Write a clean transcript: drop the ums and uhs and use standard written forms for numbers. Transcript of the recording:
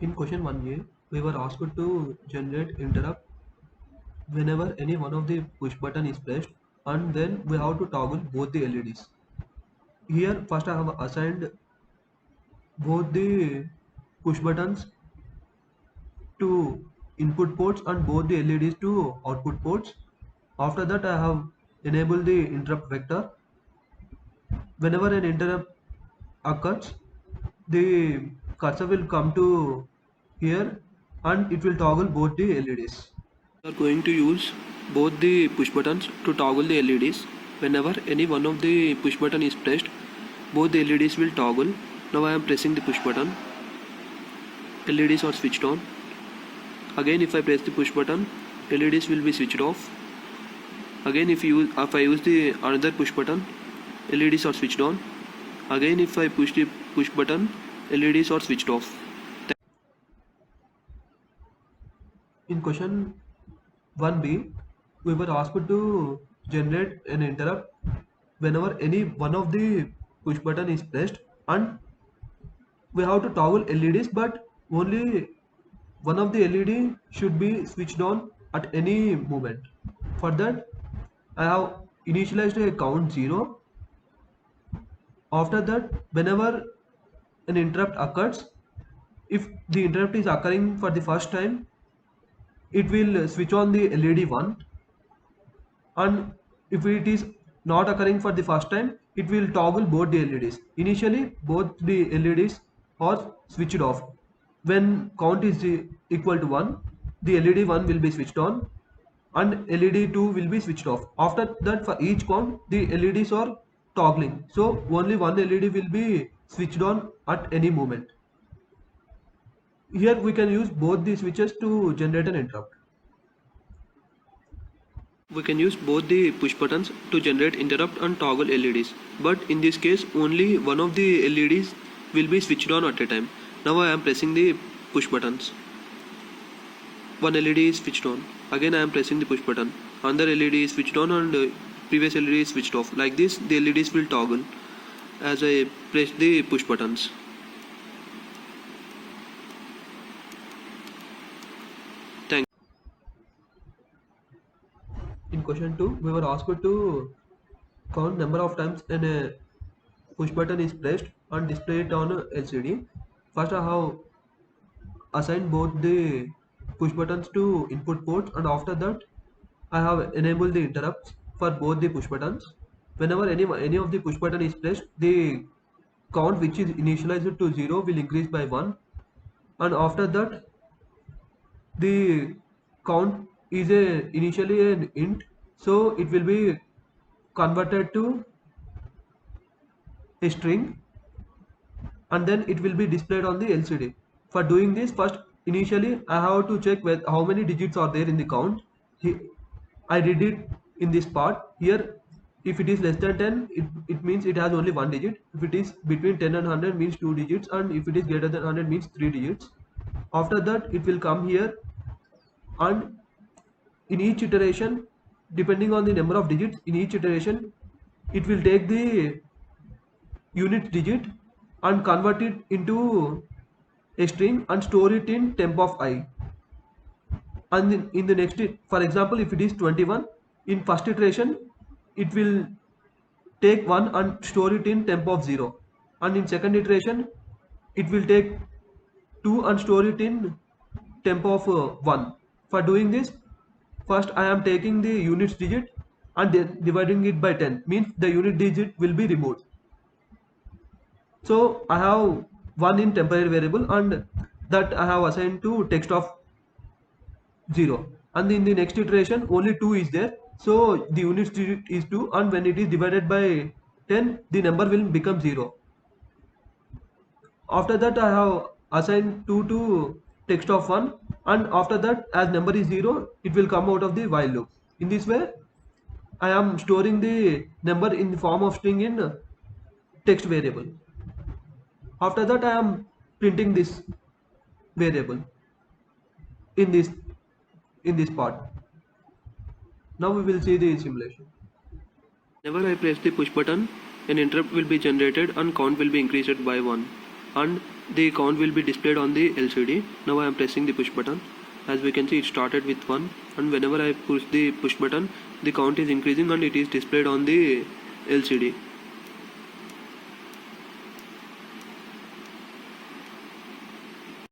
In question 1a, we were asked to generate interrupt whenever any one of the push button is pressed, and then we have to toggle both the LEDs. Here first I have assigned both the push buttons to input ports and both the LEDs to output ports. After that I have enabled the interrupt vector. Whenever an interrupt occurs, the cursor will come to here and it will toggle both the LEDs. We are going to use both the push buttons to toggle the LEDs. Whenever any one of the push button is pressed, both the LEDs will toggle. Now I am pressing the push button. LEDs are switched on. Again if I press the push button, LEDs will be switched off. Again if I use the another push button, LEDs are switched on. Again if I push the push button, LEDs are switched off. In question 1b, we were asked to generate an interrupt whenever any one of the push button is pressed, and we have to toggle LEDs, but only one of the LED should be switched on at any moment. For that I have initialized a count 0. After that, whenever an interrupt occurs, if the interrupt is occurring for the first time, it will switch on the LED 1, and if it is not occurring for the first time, it will toggle both the LEDs. Initially both the LEDs are switched off. When count is equal to 1, the LED 1 will be switched on and LED 2 will be switched off. After that, for each count the LEDs are toggling, so only one LED will be switched on at any moment. Here we can use both the switches to generate an interrupt. We can use both the push buttons to generate interrupt and toggle LEDs, but in this case only one of the LEDs will be switched on at a time. Now I am pressing the push buttons. One LED is switched on. Again I am pressing the push button. Another LED is switched on and previous LED is switched off. Like this the LEDs will toggle as I press the push buttons. Thank you. In question 2, we were asked to count number of times a push button is pressed and display it on a LCD. First I have assigned both the push buttons to input ports, and after that I have enabled the interrupts for both the push buttons. Whenever any of the push button is pressed, the count which is initialized to 0 will increase by 1, and after that the count is initially an int, so it will be converted to a string and then it will be displayed on the LCD. For doing this, first initially I have to check how many digits are there in the count. I did it in this part. Here if it is less than 10, it means it has only one digit. If it is between 10 and 100 means 2 digits, and if it is greater than 100 means 3 digits. After that it will come here, and in each iteration, depending on the number of digits in each iteration, it will take the unit digit and convert it into a string and store it in temp of I. And in the next, for example, if it is 21, in first iteration it will take 1 and store it in temp of 0, and in second iteration it will take 2 and store it in temp of 1. For doing this, first I am taking the units digit and then dividing it by 10, means the unit digit will be removed. So I have 1 in temporary variable, and that I have assigned to text of 0, and in the next iteration only 2 is there, so the units digit is 2, and when it is divided by 10 the number will become 0. After that I have assigned 2 to text of 1, and after that as number is 0 it will come out of the while loop. In this way I am storing the number in the form of string in text variable. After that I am printing this variable in this part. Now we will see the simulation. Whenever I press the push button, an interrupt will be generated and count will be increased by 1. and the count will be displayed on the LCD. Now I am pressing the push button. As we can see, it started with 1, and whenever I push the push button, the count is increasing and it is displayed on the LCD.